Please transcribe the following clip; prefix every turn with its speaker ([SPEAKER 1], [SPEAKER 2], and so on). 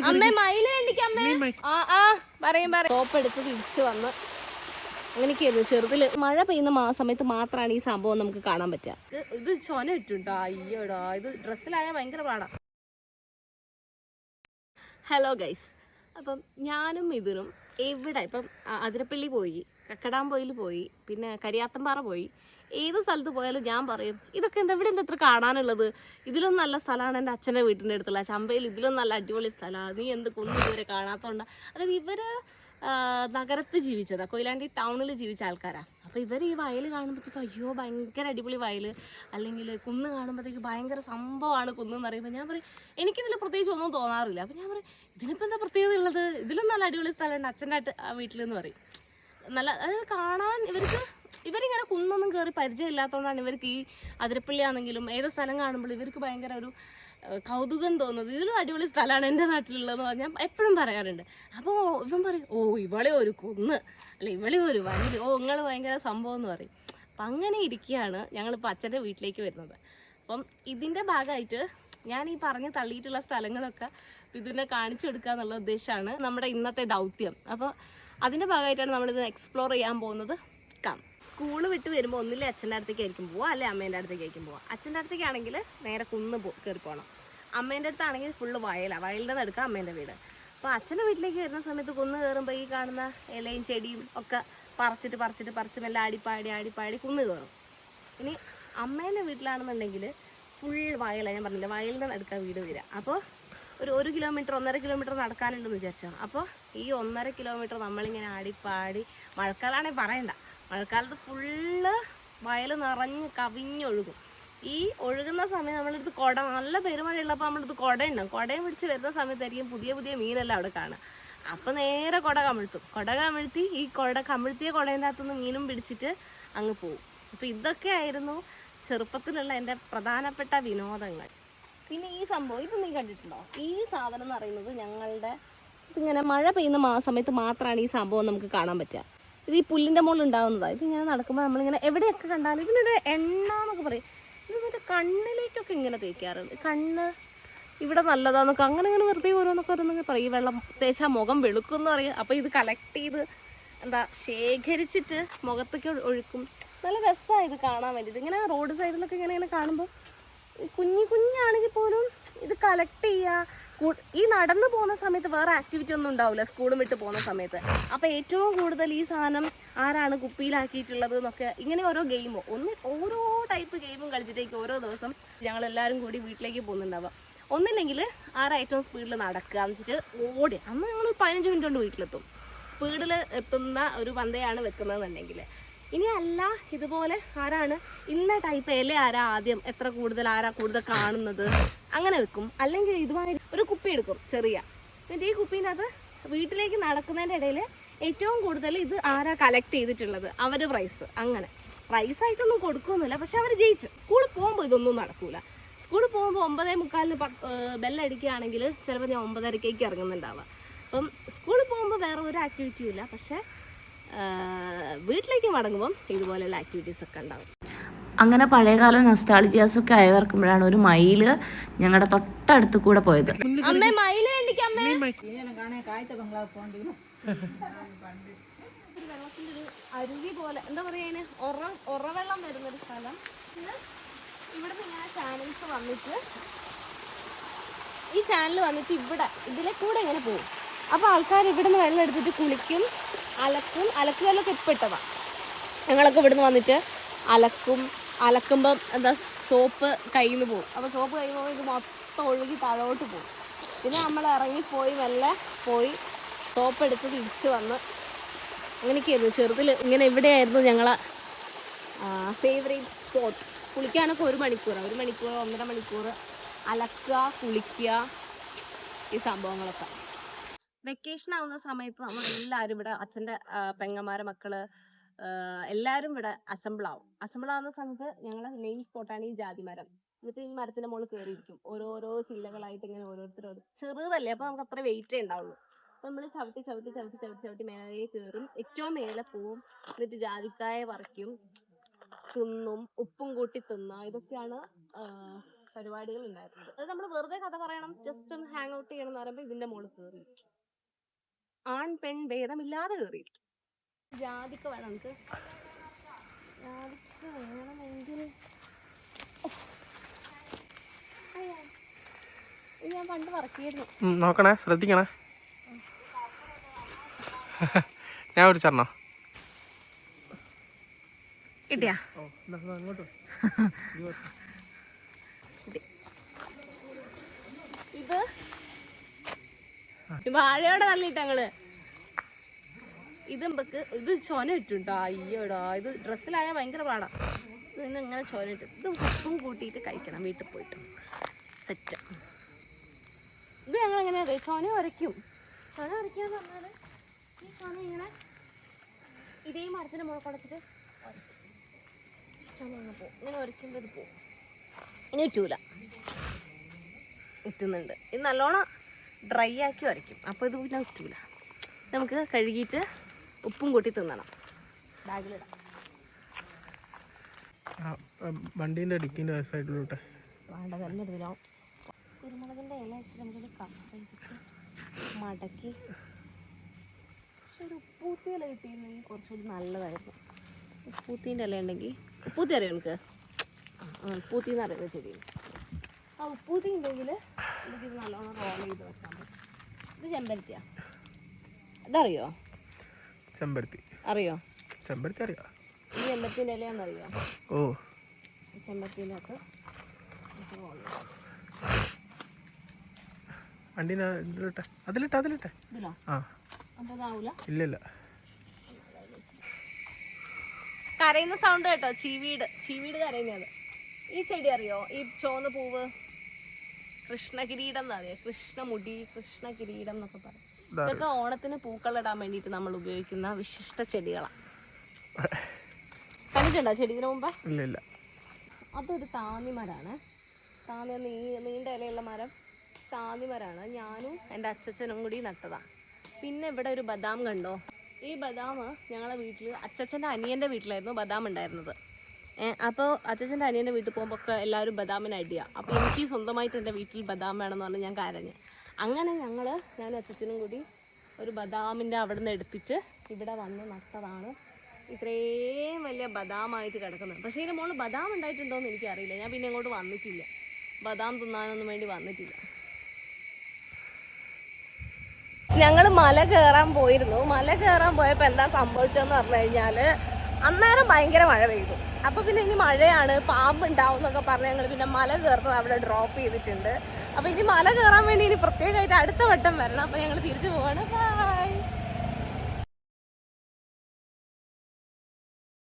[SPEAKER 1] അമ്മേ മയില് കണ്ടിക്കമ്മേ. പറയും സോപ്പ് എടുത്ത് തിരിച്ചു വന്ന് അങ്ങനെയൊക്കെയായിരുന്നു ചെറുതില്. മഴ പെയ്യുന്ന സമയത്ത് മാത്രമാണ് ഈ സംഭവം നമുക്ക് കാണാൻ പറ്റുക. ഇത് ചൊന ഇട്ടുണ്ടോ? അയ്യോടാ, ഇത് ഡ്രസ്സിലായ ഭയങ്കര പാടാ. ഹലോ ഗൈസ്, അപ്പം ഞാനും ഇതിനും എവിടെ ഇപ്പം അതിരപ്പള്ളി പോയി, കക്കടാമ്പൊയിൽ പോയി, പിന്നെ കരിയാത്തമ്പാറ പോയി, ഏത് സ്ഥലത്ത് പോയാലും ഞാൻ പറയും ഇതൊക്കെ ഇവിടെ എന്താ ഇത്ര കാണാനുള്ളത്, ഇതിലും നല്ല സ്ഥലമാണ് എൻ്റെ അച്ഛൻ്റെ വീട്ടിൻ്റെ അടുത്തുള്ള ചമ്പയിൽ, ഇതിലും നല്ല അടിപൊളി സ്ഥലമാണ്, നീ എന്ത് കുന്നും ഇതുവരെ കാണാത്തതുകൊണ്ട്. അതായത് ഇവര് നഗരത്തിൽ ജീവിച്ചതാണ്, കൊയിലാണ്ടി ടൗണിൽ ജീവിച്ച ആൾക്കാരാണ്. അപ്പോൾ ഇവർ ഈ വയൽ കാണുമ്പോഴത്തേക്കും അയ്യോ ഭയങ്കര അടിപൊളി വയൽ, അല്ലെങ്കിൽ കുന്ന് കാണുമ്പോഴത്തേക്ക് ഭയങ്കര സംഭവമാണ് കുന്നെന്ന് പറയുമ്പോൾ ഞാൻ പറയും എനിക്കിതിൽ പ്രത്യേകിച്ച് ഒന്നും തോന്നാറില്ല. അപ്പോൾ ഞാൻ പറയും ഇതിനിപ്പോൾ എന്താ പ്രത്യേകത ഉള്ളത്, ഇതിലും നല്ല അടിപൊളി സ്ഥലമുണ്ട് അച്ഛൻ്റെ വീട്ടിലെന്ന് പറയും. നല്ല അതായത് കാണാൻ ഇവരിങ്ങനെ കുന്നൊന്നും കയറി പരിചയമില്ലാത്തതുകൊണ്ടാണ് ഇവർക്ക് ഈ അതിരപ്പള്ളി ആണെങ്കിലും ഏത് സ്ഥലം കാണുമ്പോൾ ഇവർക്ക് ഭയങ്കര ഒരു കൗതുകം തോന്നുന്നത്. ഇതിലും അടിപൊളി സ്ഥലമാണ് എൻ്റെ നാട്ടിലുള്ളതെന്ന് പറഞ്ഞാൽ എപ്പോഴും പറയാറുണ്ട്. അപ്പോൾ ഇവൻ പറയും ഓ ഇവളെ ഒരു കുന്ന്, അല്ല ഇവളെ ഒരു വയൽ, ഓ നിങ്ങൾ ഭയങ്കര സംഭവം എന്ന് പറയും. അപ്പം അങ്ങനെ ഇരിക്കുകയാണ് ഞങ്ങളിപ്പോൾ അച്ഛൻ്റെ വീട്ടിലേക്ക് വരുന്നത്. അപ്പം ഇതിൻ്റെ ഭാഗമായിട്ട് ഞാൻ ഈ പറഞ്ഞ് തള്ളിയിട്ടുള്ള സ്ഥലങ്ങളൊക്കെ ഇതിനെ കാണിച്ചു കൊടുക്കുക എന്നുള്ള ഉദ്ദേശമാണ് നമ്മുടെ ഇന്നത്തെ ദൗത്യം. അപ്പോൾ അതിൻ്റെ ഭാഗമായിട്ടാണ് നമ്മളിത് എക്സ്പ്ലോർ ചെയ്യാൻ പോകുന്നത്. സ്കൂൾ വിട്ട് വരുമ്പോൾ ഒന്നില്ലേ അച്ഛൻ്റെ അടുത്തേക്കായിരിക്കും പോവുക, അല്ലെ അമ്മേൻ്റെ അടുത്തേക്കായിരിക്കും പോവുക. അച്ഛൻ്റെ അടുത്തേക്കാണെങ്കിൽ നേരെ കുന്ന് കയറി പോകണം, അമ്മേൻ്റെ അടുത്താണെങ്കിൽ ഫുള്ള് വയലാണ്, വയലിൻ്റെ നടുക്ക അമ്മേൻ്റെ വീട്. അപ്പോൾ അച്ഛൻ്റെ വീട്ടിലേക്ക് വരുന്ന സമയത്ത് കുന്ന് കയറുമ്പോൾ ഈ കാണുന്ന ഇലയും ചെടിയും ഒക്കെ പറിച്ച് മെല്ലെ ആടിപ്പാടി കുന്ന് കയറും. ഇനി അമ്മേൻ്റെ വീട്ടിലാണെന്നുണ്ടെങ്കിൽ ഫുൾ വയലാണ്, ഞാൻ പറഞ്ഞില്ല വയലിൻ്റെ നടുക്ക വീട് വരിക. അപ്പോൾ ഒരു 1 കിലോമീറ്റർ 1.5 കിലോമീറ്റർ നടക്കാനുണ്ടെന്ന് വിചാരിച്ചോ. അപ്പോൾ ഈ 1.5 കിലോമീറ്റർ നമ്മളിങ്ങനെ ആടിപ്പാടി, മഴക്കാലമാണെങ്കിൽ പറയണ്ട, മഴക്കാലത്ത് ഫുള്ള് വയൽ നിറഞ്ഞ് കവിഞ്ഞൊഴുകും. ഈ ഒഴുകുന്ന സമയം നമ്മളെടുത്ത് കുട, നല്ല പെരുമഴയുള്ളപ്പോൾ നമ്മളെടുത്ത് കുട ഉണ്ടാകും. കുടയും പിടിച്ച് വരുന്ന സമയത്തായിരിക്കും പുതിയ മീനെല്ലാം അവിടെ കാണുക. അപ്പോൾ നേരെ കുട കമിഴ്ത്തി ഈ കമിഴ്ത്തിയ കുടേൻ്റെ അകത്തുനിന്ന് മീനും പിടിച്ചിട്ട് അങ്ങ് പോവും. അപ്പോൾ ഇതൊക്കെ ആയിരുന്നു ചെറുപ്പത്തിലുള്ള എൻ്റെ പ്രധാനപ്പെട്ട വിനോദങ്ങൾ. പിന്നെ ഈ സംഭവം ഇത് നീ കണ്ടിട്ടുണ്ടോ? ഈ സാധനം എന്ന് പറയുന്നത് ഞങ്ങളുടെ ഇതിങ്ങനെ മഴ പെയ്യുന്ന സമയത്ത് മാത്രമാണ് ഈ സംഭവം നമുക്ക് കാണാൻ പറ്റുക. ഇത് ഈ പുല്ലിൻ്റെ മുകളിൽ ഉണ്ടാകുന്നതാണ്. ഇതിങ്ങനെ നടക്കുമ്പോൾ നമ്മളിങ്ങനെ എവിടെയൊക്കെ കണ്ടാലും ഇതിനൊരു എണ്ണ എന്നൊക്കെ പറയും. ഇത് മറ്റേ കണ്ണിലേക്കൊക്കെ ഇങ്ങനെ തേക്കാറുണ്ട്, കണ്ണ് ഇവിടെ നല്ലതാന്നൊക്കെ അങ്ങനെ വെറുതെ ഓരോന്നൊക്കെ പറയും. ഈ വെള്ളം തേച്ചാൽ മുഖം വെളുക്കുമെന്ന് പറയും. അപ്പോൾ ഇത് കളക്ട് ചെയ്ത് ശേഖരിച്ചിട്ട് മുഖത്തേക്ക് ഒഴിക്കും. നല്ല രസമാണ് ഇത് കാണാൻ വേണ്ടിയിട്ട്. ഇങ്ങനെ റോഡ് സൈഡിലൊക്കെ ഇങ്ങനെ കാണുമ്പോൾ കുഞ്ഞാണെങ്കിൽ പോലും ഇത് കളക്ട് ചെയ്യുക. ഈ നടന്നു പോകുന്ന സമയത്ത് വേറെ ആക്ടിവിറ്റി ഒന്നും ഉണ്ടാവില്ല സ്കൂളും വിട്ട് പോകുന്ന സമയത്ത്. അപ്പോൾ ഏറ്റവും കൂടുതൽ ഈ സാധനം ആരാണ് കുപ്പിയിലാക്കിയിട്ടുള്ളത് എന്നൊക്കെ ഇങ്ങനെ ഓരോ ഓരോ ടൈപ്പ് ഗെയിമും കളിച്ചിട്ടേക്ക് ഓരോ ദിവസം ഞങ്ങളെല്ലാവരും കൂടി വീട്ടിലേക്ക് പോകുന്നുണ്ടാവുക. ഒന്നില്ലെങ്കിൽ ആരാ ഏറ്റവും സ്പീഡിൽ നടക്കുക എന്ന് വെച്ചിട്ട് ഓടി, അന്ന് ഞങ്ങൾ 15 മിനിറ്റ് കൊണ്ട് വീട്ടിലെത്തും. സ്പീഡിൽ എത്തുന്ന ഒരു പന്തയാണ് വെക്കുന്നതെന്നുണ്ടെങ്കിൽ. ഇനി അല്ല ഇതുപോലെ ആരാണ് ഇന്ന ടൈപ്പ് ആരാ ആദ്യം ആരാ കൂടുതൽ കാണുന്നത് അങ്ങനെ വെക്കും. അല്ലെങ്കിൽ ഇതുമായി ഒരു കുപ്പി എടുക്കും ചെറിയ, എന്നിട്ട് ഈ കുപ്പീനകത്ത് വീട്ടിലേക്ക് നടക്കുന്നതിൻ്റെ ഇടയിൽ ഏറ്റവും കൂടുതൽ ഇത് ആരാ കളക്ട് ചെയ്തിട്ടുള്ളത് അവർ പ്രൈസ്. അങ്ങനെ പ്രൈസായിട്ടൊന്നും കൊടുക്കുന്നില്ല, പക്ഷെ അവർ ജയിച്ച്. സ്കൂളിൽ പോകുമ്പോൾ ഇതൊന്നും നടക്കൂല. സ്കൂളിൽ പോകുമ്പോൾ 9:45 ബെല്ലടിക്കുകയാണെങ്കിൽ ചിലപ്പോൾ ഞാൻ 9:30 ഇറങ്ങുന്നുണ്ടാവുക. അപ്പം സ്കൂളിൽ പോകുമ്പോൾ വേറെ ഒരു ആക്ടിവിറ്റിയും ഇല്ല, പക്ഷേ വീട്ടിലേക്ക് മടങ്ങുമ്പം ഇതുപോലെയുള്ള ആക്ടിവിറ്റീസ് ഒക്കെ ഉണ്ടാവും.
[SPEAKER 2] അങ്ങനെ പഴയകാല നൊസ്റ്റാൾജിയാസൊക്കെ അയവർക്കുമ്പോഴാണ് ഒരു മയില് ഞങ്ങളുടെ തൊട്ടടുത്ത് കൂടെ പോയത്.
[SPEAKER 1] അമ്മേ മയില് കണ്ടിക്കമ്മേ. വെള്ളത്തിന്റെ ഒരു അരുവി പോലെ എന്താ പറയാ, അതിന് ഉറവെള്ളം വരുന്നൊരു സ്ഥലം. ഇവിടെ ഇങ്ങനെ ചാനൽസ് വന്നിട്ട് ഈ ചാനൽ വന്നിട്ട് ഇതിലെ കൂടെ ഇങ്ങനെ പോകും. അപ്പോൾ ആൾക്കാർ ഇവിടുന്ന് വെള്ളം എടുത്തിട്ട് കുളിക്കും, അലക്കുകല്ലൊക്കെ ഇപ്പിട്ടതാണ്. ഞങ്ങളൊക്കെ ഇവിടുന്ന് വന്നിട്ട് അലക്കുമ്പം സോപ്പ് കയ്യിൽ നിന്ന് പോകും. അപ്പോൾ സോപ്പ് കയ്യിൽ നിന്ന് പോകുമ്പോൾ ഇത് മൊത്തം ഒഴുകി താഴോട്ട് പോകും. പിന്നെ നമ്മൾ ഇറങ്ങിപ്പോയി മെല്ലെ പോയി സോപ്പ് എടുത്ത് തിരിച്ച് വന്ന് അങ്ങനെയൊക്കെയായിരുന്നു ചെറുതിൽ. ഇങ്ങനെ ഇവിടെയായിരുന്നു ഞങ്ങളെ ഫേവറേറ്റ് സ്പോട്ട്. കുളിക്കാനൊക്കെ 1 മണിക്കൂർ 1.5 മണിക്കൂർ അലക്കുക, കുളിക്കുക, ഈ സംഭവങ്ങളൊക്കെ. വെക്കേഷൻ ആവുന്ന സമയത്ത് നമ്മളെല്ലാവരും ഇവിടെ അച്ഛൻ്റെ പെങ്ങന്മാരെ മക്കള് എല്ലാവരും ഇവിടെ അസംബിൾ ആവുന്ന സമയത്ത് ഞങ്ങളെ മെയിൻ സ്പോട്ടാണ് ഈ ജാതിമരം. എന്നിട്ട് ഈ മരത്തിന്റെ മുകളിൽ കയറിയിരിക്കും. ഓരോരോ ചില്ലകളായിട്ട് ഇങ്ങനെ ഓരോരുത്തരോട് ചെറുതല്ലേ, അപ്പോൾ നമുക്ക് അത്ര വെയിറ്റേ ഉണ്ടാവുള്ളൂ. അപ്പോൾ നമ്മൾ ചവിട്ടി മേലെ കയറും, ഏറ്റവും മേലെ പോവും, എന്നിട്ട് ജാതിക്കായ പറിക്കും, തിന്നും, ഉപ്പും കൂട്ടി തിന്നുക. ഇതൊക്കെയാണ് പരിപാടികൾ ഉണ്ടായിരുന്നത്. അത് നമ്മൾ വെറുതെ കഥ പറയണം, ജസ്റ്റ് ഒന്ന് ഹാങ് ഔട്ട് ചെയ്യണം എന്ന് പറയുമ്പോൾ ഇതിന്റെ മുകളിൽ കയറിയിരിക്കും. ആൺ പെൺ ഭേദമില്ലാതെ കയറിയിരിക്കും. ജാതിക്ക വേണം നമുക്ക്. ജാതിക്ക വേണമെങ്കിൽ ഞാൻ പണ്ട് പറക്കിയിരുന്നു.
[SPEAKER 3] നോക്കണേ, ശ്രദ്ധിക്കണേ. ഞാൻ പിടിച്ചോ
[SPEAKER 1] കിട്ടിയാ? ഇത് വാഴയോടെ തള്ളിയിട്ട് ഞങ്ങള് ഇത് ചൊന ഇട്ടുണ്ടോ? അയ്യോടാ, ഇത് ഡ്രസ്സിലായാൽ ഭയങ്കര പാടാ. ഇത് ഇങ്ങനെ ചൊന ഇട്ട് ഇത് ഉപ്പും കൂട്ടിയിട്ട് കഴിക്കണം വീട്ടിൽ പോയിട്ട്. സെറ്റ്. ഇത് ഞങ്ങൾ എങ്ങനെയാ ചൊന ഉരയ്ക്കും. ചൊന ഉരയ്ക്കാന്ന് പറഞ്ഞാല് ഈ ചൊന ഇങ്ങനെ ഇതേ മരത്തിന്റെ മുളക് കുടച്ചിട്ട് ചൊന ഇങ്ങനെ പോകും. ഇങ്ങനെ ഉരയ്ക്കുമ്പോൾ ഇത് പോകും. ഇനി ഇറ്റൂല, ഇറ്റുന്നുണ്ട്. ഇത് നല്ലോണം ഡ്രൈ ആക്കി ഉരയ്ക്കും. അപ്പോൾ ഇത് പിന്നെ ഇറ്റൂല. നമുക്ക് കഴുകിയിട്ട് ഉപ്പും കൂട്ടി തിന്നണം. ബാഗിലിടാം.
[SPEAKER 3] വണ്ടീൻ്റെ ഡിക്കിൻ്റെ സൈഡിലോട്ടെ
[SPEAKER 1] വേണ്ട, തന്നെ എടുത്തില്ലോ. കുരുമുളകിൻ്റെ ഇല വെച്ചിട്ട് നമുക്കിത് കറക്കിട്ട് മടക്കി. പക്ഷെ ഒരു ഉപ്പൂത്തി ഇല കിട്ടിയിരുന്നെങ്കിൽ കുറച്ചുകൂടി നല്ലതായിരുന്നു. ഉപ്പൂത്തിൻ്റെ ഇല ഉണ്ടെങ്കിൽ, ഉപ്പൂത്തി അറിയാം എനിക്ക്, ഉപ്പൂത്തി എന്ന് അറിയുന്ന ചെടി. ആ ഉപ്പൂത്തി ഉണ്ടെങ്കിൽ എനിക്കിത് നല്ലോണം റോൾ ചെയ്ത് വെക്കാൻ പറ്റും. ഇത് ചെമ്പരത്തിയാ? ഇതറിയോ?
[SPEAKER 3] ചെമ്പരത്തി
[SPEAKER 1] അറിയോ?
[SPEAKER 3] ചെമ്പരത്തി അറിയാം.
[SPEAKER 1] ഈ ചെമ്പരത്തിൻ്റെ ഇലയാണെന്നറിയോ?
[SPEAKER 3] ഓ,
[SPEAKER 1] ചെമ്പരത്തിൻ്റെ അകത്ത് റോൾ ചെയ്ത്
[SPEAKER 3] വണ്ടീനെ ഇതിലിട്ടെ, അതിലിട്ടെ.
[SPEAKER 1] ഇതിലോ?
[SPEAKER 3] ആ,
[SPEAKER 1] അപ്പോൾ ഇതാവൂല?
[SPEAKER 3] ഇല്ല.
[SPEAKER 1] കരയുന്ന സൗണ്ട് കേട്ടോ? ചീവീട് കരയുന്നത്. ഈ ചെടി അറിയോ? ഈ ചുവന്ന പൂവ് കൃഷ്ണകിരീടം എന്നറിയോ? കൃഷ്ണമുടി, കൃഷ്ണകിരീടം എന്നൊക്കെ പറയും. ഇതൊക്കെ ഓണത്തിന് പൂക്കളിടാൻ വേണ്ടിയിട്ട് നമ്മൾ ഉപയോഗിക്കുന്ന വിശിഷ്ട ചെടികളാണ്. കണ്ടിട്ടുണ്ടോ ചെടിക്ക് മുമ്പ്?
[SPEAKER 3] ഇല്ല.
[SPEAKER 1] അതൊരു താന്നിമരാണ്. നീണ്ട ഇലയുള്ള മരം താന്നിമരാണ്. ഞാനും എൻ്റെ അച്ഛനും കൂടി നട്ടതാണ്. പിന്നെ ഇവിടെ ഒരു ബദാം കണ്ടോ? ഈ ബദാം ഞങ്ങളെ വീട്ടിൽ അച്ഛൻ്റെ അനിയൻ്റെ വീട്ടിലായിരുന്നു ബദാം ഉണ്ടായിരുന്നത്. അപ്പോൾ അച്ഛൻ്റെ അനിയൻ്റെ വീട്ടിൽ പോകുമ്പോൾ ഒക്കെ എല്ലാവരും ബദാമിന് അടിയാണ്. അപ്പോൾ എനിക്ക് സ്വന്തമായിട്ട് എൻ്റെ വീട്ടിൽ ബദാം വേണമെന്ന് പറഞ്ഞ് ഞാൻ കരഞ്ഞ്. അങ്ങനെ ഞാനും അച്ഛനും കൂടി ഒരു ബദാമിൻ്റെ അവിടെ നിന്ന് എടുത്തിട്ട് ഇവിടെ വന്ന് നട്ടതാണ്. ഇത്രയും വലിയ ബദാമായിട്ട് കിടക്കുന്നത്. പക്ഷേ ഇതിന് മുകളിൽ ബദാം ഉണ്ടായിട്ടുണ്ടോയെന്ന് എനിക്കറിയില്ല. ഞാൻ പിന്നെ ഇങ്ങോട്ട് വന്നിട്ടില്ല, ബദാം തിന്നാനൊന്നും വേണ്ടി വന്നിട്ടില്ല. ഞങ്ങൾ മല കയറാൻ പോയിരുന്നു. മല കയറാൻ പോയപ്പോൾ എന്താ സംഭവിച്ചതെന്ന് പറഞ്ഞു കഴിഞ്ഞാൽ അന്നേരം ഭയങ്കര മഴ പെയ്തു. അപ്പോൾ പിന്നെ ഇനി മഴയാണ്, പാമ്പുണ്ടാവും എന്നൊക്കെ പറഞ്ഞ് ഞങ്ങൾ പിന്നെ മല കയറുന്നത് അവിടെ ഡ്രോപ്പ് ചെയ്തിട്ടുണ്ട്. അപ്പോൾ ഇനി മല കയറാൻ വേണ്ടി ഇനി പ്രത്യേകമായിട്ട് അടുത്ത വട്ടം വരണം. അപ്പോൾ ഞങ്ങൾ തിരിച്ചു പോവാണ്. ബൈ.